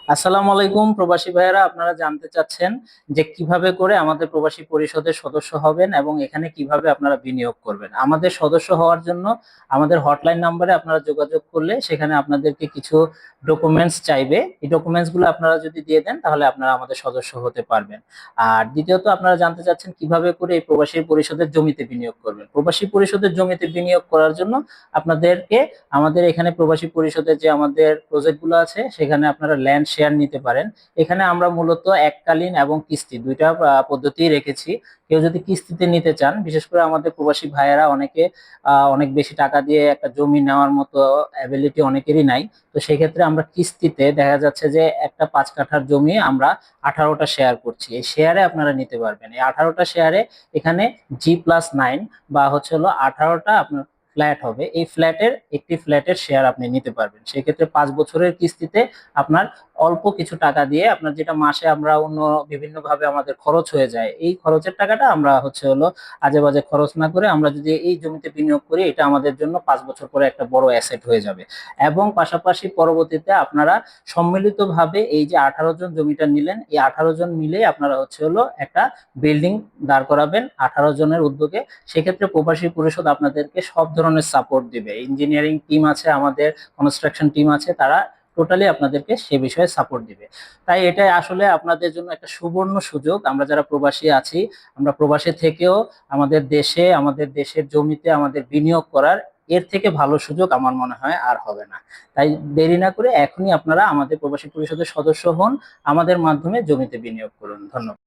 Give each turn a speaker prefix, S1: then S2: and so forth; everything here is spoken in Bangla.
S1: আসসালামু আলাইকুম প্রবাসী ভাইয়েরা, আপনারা জানতে চাচ্ছেন যে কিভাবে করে আমাদের প্রবাসী পরিষদের সদস্য হবেন এবং এখানে কিভাবে আপনারা বিনিয়োগ করবেন। আমাদের সদস্য হওয়ার জন্য আমাদের হটলাইন নাম্বারে আপনারা যোগাযোগ করলে সেখানে আপনাদেরকে কিছু ডকুমেন্টস চাইবে। এই ডকুমেন্টস গুলো আপনারা যদি দিয়ে দেন তাহলে আপনারা আমাদের সদস্য হতে পারবেন। আর দ্বিতীয়ত আপনারা জানতে চাচ্ছেন কিভাবে করে এই প্রবাসী পরিষদের জমিতে বিনিয়োগ করবেন। প্রবাসী পরিষদের জমিতে বিনিয়োগ করার জন্য আপনাদেরকে আমাদের এখানে প্রবাসী পরিষদের যে আমাদের প্রজেক্ট গুলো আছে সেখানে আপনারা ল্যান্ড শেয়ার নিতে পারেন। এখানে আমরা মূলত এককালীন এবং কিস্তি দুইটা পদ্ধতি রেখেছি। কেউ যদি কিস্তিতে নিতে চান, বিশেষ করে আমাদের প্রবাসী ভাইয়েরা অনেকে অনেক বেশি টাকা দিয়ে একটা জমি নেওয়ার মতো অ্যাবিলিটি অনেকেরই নাই। তো সেক্ষেত্রে আমরা কিস্তিতে দেখা যাচ্ছে যে একটা 5 কাঠার জমি আমরা 18টা শেয়ার করছি। এই শেয়ারে আপনারা নিতে পারবেন। এই 18টা শেয়ারে এখানে G+9 বা হচ্ছে হলো 18টা আপনার ফ্ল্যাট হবে। এই ফ্ল্যাটের একটি ফ্ল্যাটের শেয়ার আপনি নিতে পারবেন। সেক্ষেত্রে 5 বছরের কিস্তিতে আপনার অল্প কিছু টাকা দিয়ে আপনার যেটা মাসে আমরা অন্য বিভিন্ন ভাবে আমাদের খরচ হয়ে যায়, এই খরচের টাকাটা আমরা হচ্ছে হলো আজে বাজে খরচ না করে আমরা যদি এই জমিতে বিনিয়োগ করি, এটা আমাদের জন্য 5 বছর পরে একটা বড় অ্যাসেট হয়ে যাবে। এবং পাশাপাশি পরবর্তীতে আপনারা সম্মিলিতভাবে এই যে 18 জন জমিটা নিলেন, এই 18 জন মিলে আপনারা হচ্ছে হলো একটা বিল্ডিং দাঁড় করাবেন 18 জনের উদ্যোগে। সেক্ষেত্রে প্রবাসী পরিষদ আপনাদেরকে সব ধরনের সাপোর্ট দিবে। ইঞ্জিনিয়ারিং টিম আছে, আমাদের কনস্ট্রাকশন টিম আছে, তারা টোটালি আপনাদেরকে সে বিষয়ে সাপোর্ট দিবে। তাই এটাই আসলে আপনাদের জন্য একটা সুবর্ণ সুযোগ। আমরা যারা প্রবাসী আছি, আমরা প্রবাসী থেকেও আমাদের দেশের জমিতে আমাদের বিনিয়োগ করার এর থেকে ভালো সুযোগ আমার মনে হয় আর হবে না। তাই দেরি না করে এখনই আপনারা আমাদের প্রবাসী পরিষদের সদস্য হন, আমাদের মাধ্যমে জমিতে বিনিয়োগ করুন। ধন্যবাদ।